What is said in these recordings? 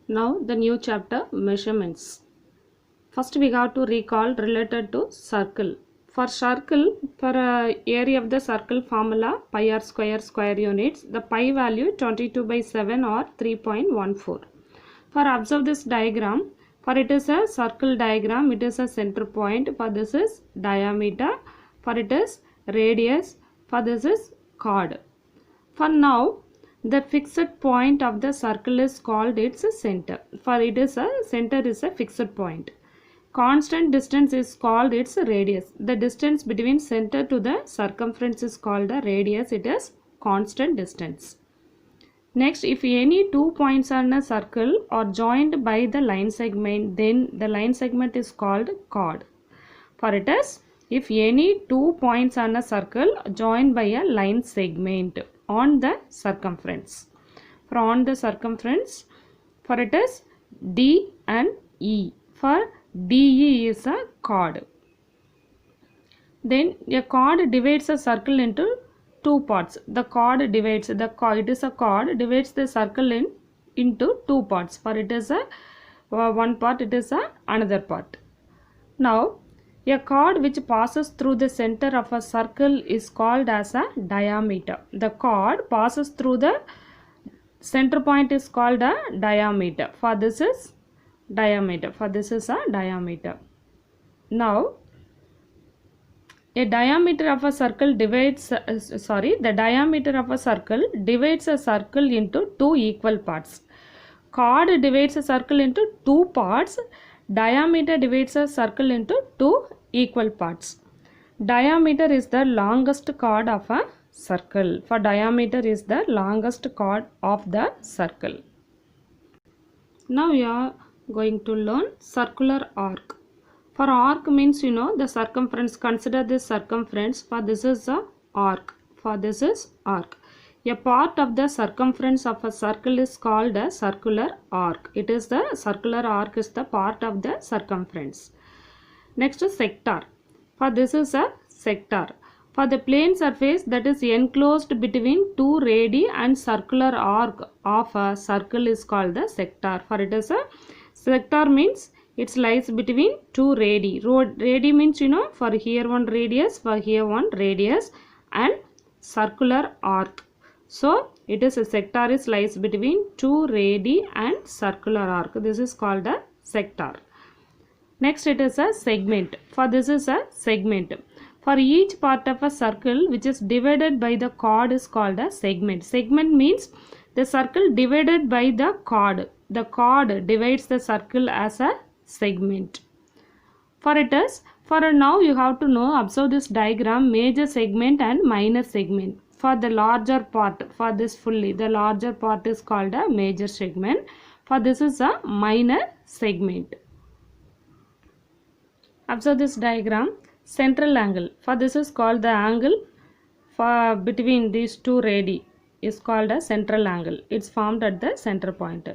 Now the new chapter, measurements. First we have to recall related to circle. For circle, for area of the circle formula pi r square units, the pi value 22 by 7 or 3.14. For observe this diagram, for it is a circle diagram, it is a center point, for this is diameter, for it is radius, for this is chord. For now, the fixed point of the circle is called its center. For it is a center is a fixed point. Constant distance is called its radius. The distance between center to the circumference is called the radius. It is constant distance. Next, if any two points on a circle are joined by the line segment, then the line segment is called chord. For it is, if any two points on a circle joined by a line segment on the circumference. For on the circumference, for it is D and E. For DE is a chord. Then a chord divides a circle into two parts. The chord divides it is a chord divides the circle into two parts. For it is a one part, it is a another part. Now a chord which passes through the center of a circle is called as a diameter. The chord passes through the center point is called a diameter. For this is diameter. For this is a diameter. Now a diameter of a circle divides the diameter of a circle divides a circle into two equal parts. Chord divides a circle into two parts. Diameter divides a circle into two equal parts. Diameter is the longest chord of a circle. For diameter is the longest chord of the circle. Now we are going to learn circular arc. For arc means the circumference. Consider this circumference. For this is a arc. For this is arc. A part of the circumference of a circle is called a circular arc. It is the circular arc is the part of the circumference. Next is sector. For this is a sector. For the plane surface that is enclosed between two radii and circular arc of a circle is called the sector. For it is a sector means it lies between two radii. Radii means for here one radius, for here one radius, and circular arc. So it is a sector is lies between two radii and circular arc. This is called a sector. Next it is a segment. For this is a segment. For each part of a circle which is divided by the chord is called a segment. Segment means the circle divided by the chord. The chord divides the circle as a segment. For it is, for now you have to know, observe this diagram, major segment and minor segment. For the larger part, for this fully, the larger part is called a major segment. For this is a minor segment. Observe this diagram, central angle. For this is called the angle for between these two radii is called a central angle. It's formed at the center point.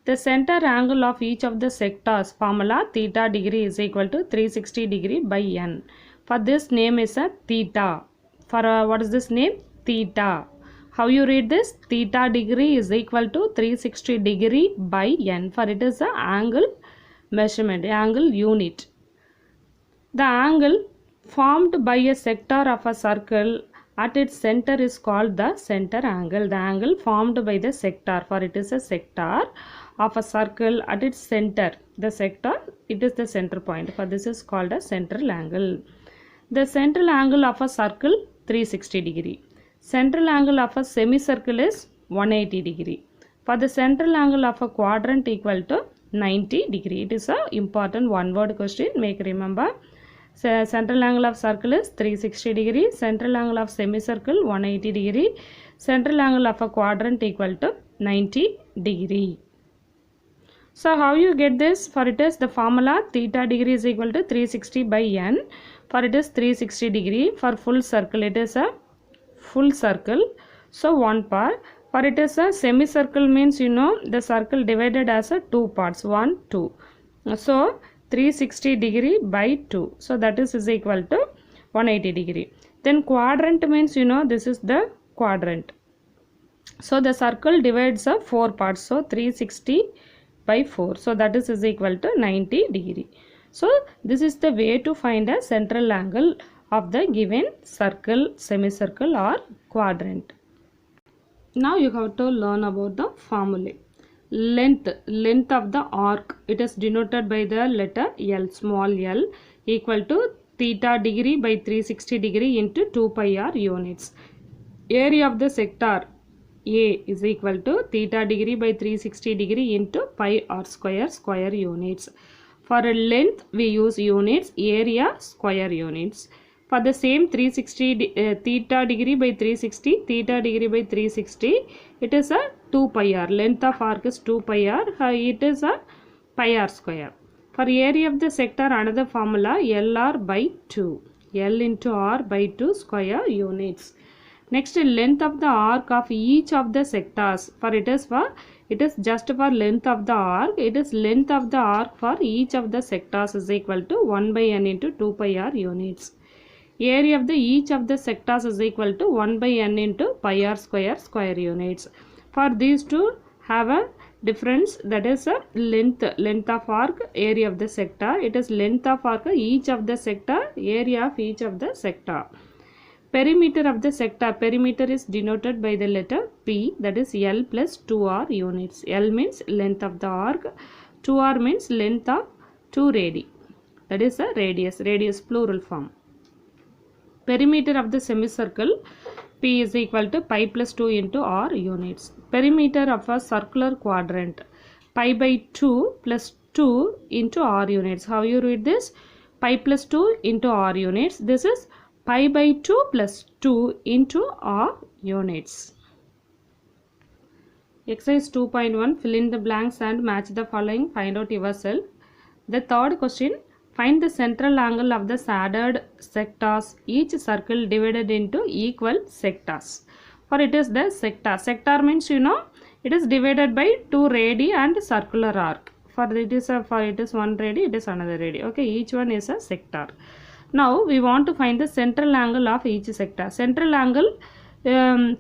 The center angle of each of the sectors formula theta degree is equal to 360 degree by n. For this name is a theta. For what is this name? Theta. How you read this? Theta degree is equal to 360 degree by n. For it is the angle measurement, angle unit. The angle formed by a sector of a circle at its center is called the center angle. The angle formed by the sector, for it is a sector of a circle at its center. The sector, it is the center point. For this is called a central angle. The central angle of a circle 360 degree. Central angle of a semicircle is 180 degree. For the central angle of a quadrant equal to 90 degree. It is a important one word question. Make remember. Central angle of circle is 360 degree. Central angle of semicircle 180 degree. Central angle of a quadrant equal to 90 degree. So how you get this? For it is the formula theta degree is equal to 360 by n. For it is 360 degree. For full circle it is a full circle. So one part. For it is a semicircle means the circle divided as a two parts. 1, 2. So 360 degree by 2. So that is equal to 180 degree. Then quadrant means this is the quadrant. So the circle divides 4 parts. So 360 by 4. So that is equal to 90 degree. So this is the way to find a central angle of the given circle, semicircle or quadrant. Now you have to learn about the formulae. Length of the arc, it is denoted by the letter L, small l, equal to theta degree by 360 degree into 2 pi r units. Area of the sector A is equal to theta degree by 360 degree into pi r square units. For a length we use units, area square units. For the same 360 theta degree by 360, theta degree by 360, it is a 2 pi r. Length of arc is 2 pi r. It is a pi r square. For area of the sector, another formula LR by 2. L into R by 2 square units. Next, length of the arc of each of the sectors. It is just for length of the arc. It is length of the arc for each of the sectors is equal to 1 by n into 2 pi r units. Area of each of the sectors is equal to 1 by n into pi r square units. For these two have a difference, that is a length of arc, area of the sector. It is length of arc each of the sector, area of each of the sector. Perimeter of the sector, perimeter is denoted by the letter P, that is L plus 2R units. L means length of the arc, 2R means length of 2 radii, that is a radius plural form. Perimeter of the semicircle, P is equal to pi plus 2 into R units. Perimeter of a circular quadrant, pi by 2 plus 2 into R units. How you read this? Pi plus 2 into R units. This is pi by 2 plus 2 into R units. Exercise 2.1, fill in the blanks and match the following. Find out yourself. The third question, find the central angle of the shaded sectors, each circle divided into equal sectors. For it is the sector. Sector means it is divided by 2 radii and circular arc. For it is one radii, it is another radii. Okay, each one is a sector. Now we want to find the central angle of each sector. Central angle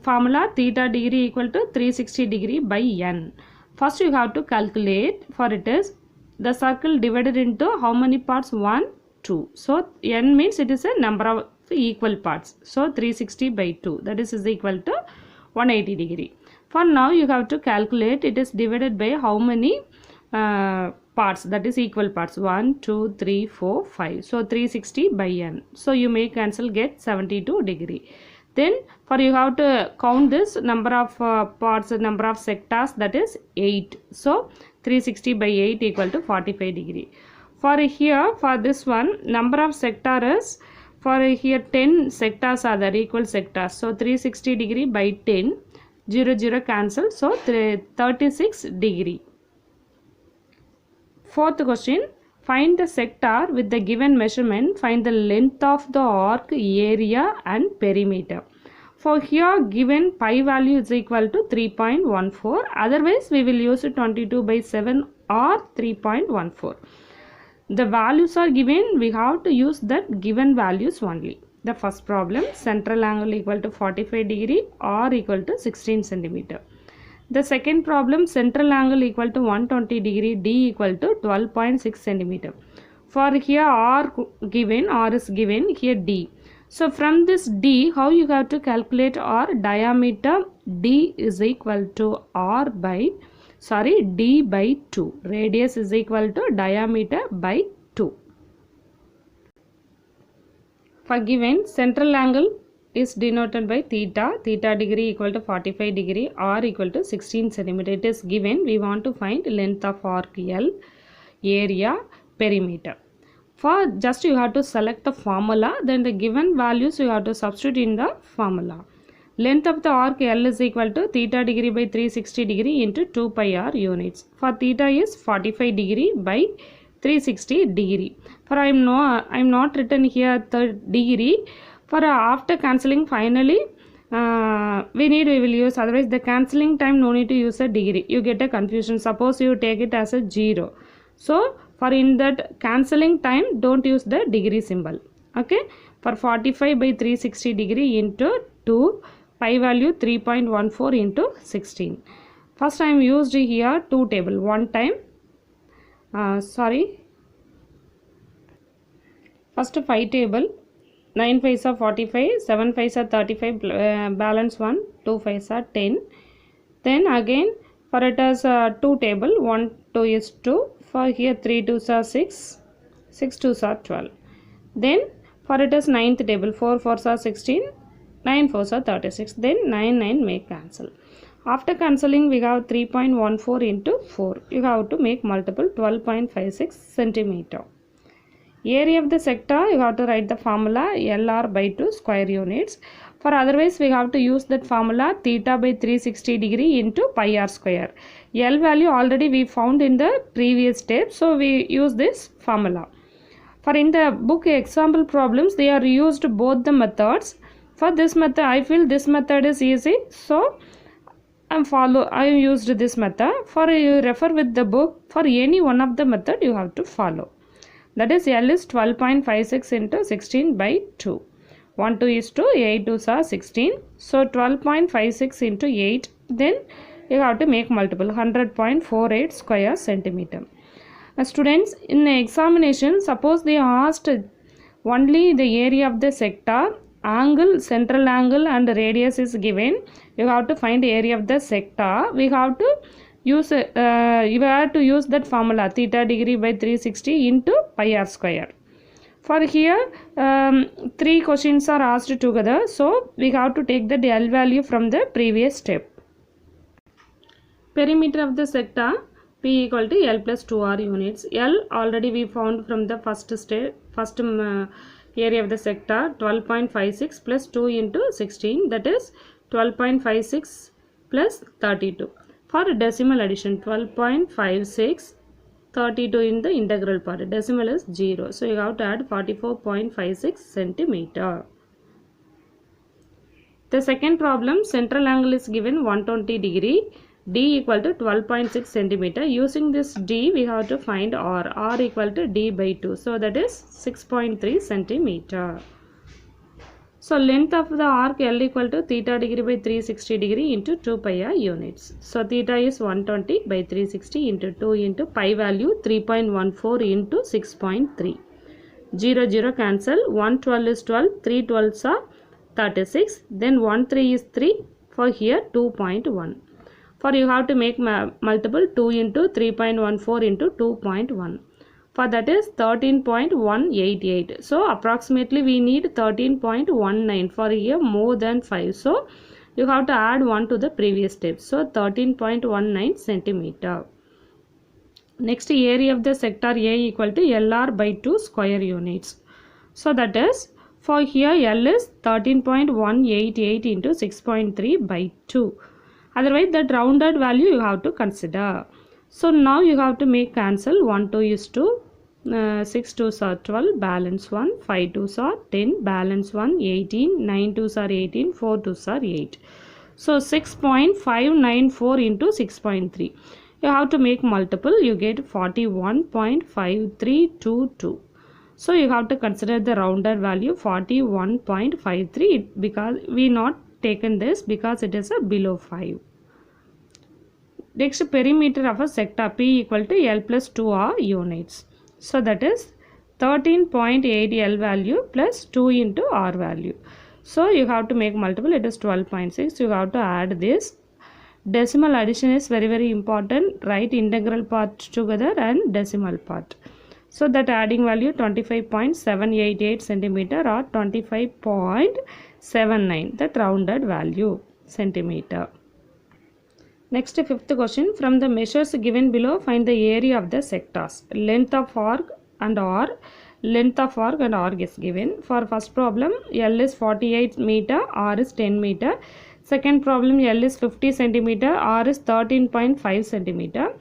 formula theta degree equal to 360 degree by n. First you have to calculate. For it is the circle divided into how many parts? 1, 2. So n means it is a number of equal parts. So 360 by 2, that is equal to 180 degree. For now you have to calculate it is divided by how many parts, that is equal parts, 1, 2, 3, 4, 5. So 360 by n. So you may cancel, get 72 degree. Then for you have to count this number of parts, number of sectors, that is 8. So 360 by 8 equal to 45 degree. For here, for this one, number of sectors, for here 10 sectors are there, equal sectors. So 360 degree by 10, 0, 0 cancel. So 36 degree. Fourth question, find the sector with the given measurement, find the length of the arc, area and perimeter. For here given pi value is equal to 3.14, otherwise we will use 22 by 7 or 3.14. The values are given, we have to use that given values only. The first problem, central angle equal to 45 degree, R equal to 16 centimeter. The second problem, central angle equal to 120 degree, D equal to 12.6 centimeter. For here R given, R is given, here D. So from this D, how you have to calculate R? Diameter D is equal to D by 2. Radius is equal to diameter by 2. For given, central angle is denoted by theta degree equal to 45 degree, R equal to 16 centimeter. It is given. We want to find length of arc L, area, perimeter. For just you have to select the formula, then the given values you have to substitute in the formula. Length of the arc L is equal to theta degree by 360 degree into 2 pi r units. For theta is 45 degree by 360 degree. For I am not written here the degree. For after cancelling, finally we will use, otherwise the cancelling time no need to use a degree, you get a confusion. Suppose you take it as a 0, so for in that cancelling time don't use the degree symbol. Okay, for 45 by 360 degree into 2, pi value 3.14 into 16. First I am used here 2 table, 1 time First 5 table, 9 5s are 45, 7 5s are 35, balance 1, 2 5s are 10. Then again for it as 2 table, 1 2 is 2, for here 3 2s are 6, 6 2s are 12. Then for it is 9th table, 4 4s are 16, 9 4s are 36. Then 9 9 may cancel. After cancelling we have 3.14 into 4. You have to make multiple 12.56 centimeter. Area of the sector, you have to write the formula LR by 2 square units. For otherwise we have to use that formula theta by 360 degree into pi r square. L value already we found in the previous step, so we use this formula. For in the book example problems they are used both the methods. For this method I feel this method is easy, so I used this method. For you refer with the book, for any one of the method you have to follow. That is L is 12.56 into 16 by 2. 1 2 is 2, 8 2s are 16. So 12.56 into 8. Then you have to make multiple 100.48 square centimeter. Students, in the examination, suppose they asked only the area of the sector, angle, central angle and radius is given. You have to find the area of the sector. We have to use you have to use that formula theta degree by 360 into pi r square. For here 3 questions are asked together, so we have to take the L value from the previous step. Perimeter of the sector P equal to L plus 2R units. L already we found from the first step, area of the sector 12.56 plus 2 into 16, that is 12.56 plus 32. For decimal addition 12.56, 32 in the integral part, decimal is 0. So you have to add 44.56 centimeter. The second problem, central angle is given 120 degree. D equal to 12.6 centimeter. Using this D we have to find R. R equal to D by 2. So that is 6.3 centimeter. So length of the arc L equal to theta degree by 360 degree into 2 pi r units. So theta is 120 by 360 into 2 into pi value 3.14 into 6.3. 0 0 cancel. 1 12 is 12. 3 12s are 36. Then 1 3 is 3. For here 2.1. For you have to make multiple 2 into 3.14 into 2.1. For that is 13.188. So approximately we need 13.19. For here more than 5. So you have to add 1 to the previous step. So 13.19 centimeter. Next, area of the sector A equal to LR by 2 square units. So that is, for here L is 13.188 into 6.3 by 2. Otherwise that rounded value you have to consider. So now you have to make cancel. 1 2 is 2, 6 2s are 12, balance 1, 5 2s are 10, balance 1, 18, 9 2s are 18, 4 2s are 8. So 6.594 into 6.3. You have to make multiple, you get 41.5322. So you have to consider the rounded value 41.53 because we not taken this because it is a below 5. Next, perimeter of a sector P equal to L plus 2R units. So that is 13.8 L value plus 2 into R value. So you have to make multiple, it is 12.6. You have to add this. Decimal addition is very important. Write integral part together and decimal part. So that adding value 25.788 centimeter or 25.79, that rounded value centimeter. Next, fifth question. From the measures given below, find the area of the sectors. Length of arc and R. Length of arc and arc is given. For first problem, L is 48 meter, R is 10 meter. Second problem, L is 50 centimeter, R is 13.5 centimeter.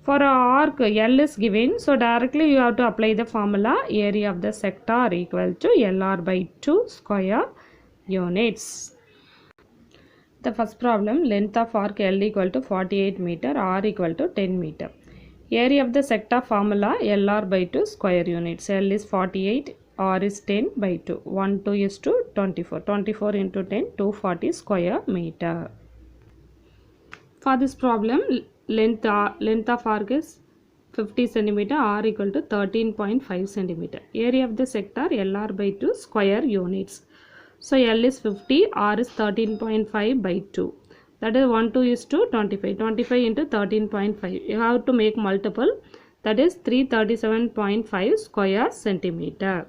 For a arc, L is given, so directly you have to apply the formula area of the sector equal to LR by 2 square units. The first problem, length of arc L equal to 48 meter, R equal to 10 meter. Area of the sector formula LR by 2 square units. L is 48, R is 10 by 2. 1 2 is to 24. 24 into 10, 240 square meter. For this problem, length of arc is 50 centimeter, R equal to 13.5 centimeter. Area of the sector LR by 2 square units. So L is 50, R is 13.5 by 2. That is 1 2 is to 25. 25 into 13.5. You have to make multiple. That is 337.5 square centimeter.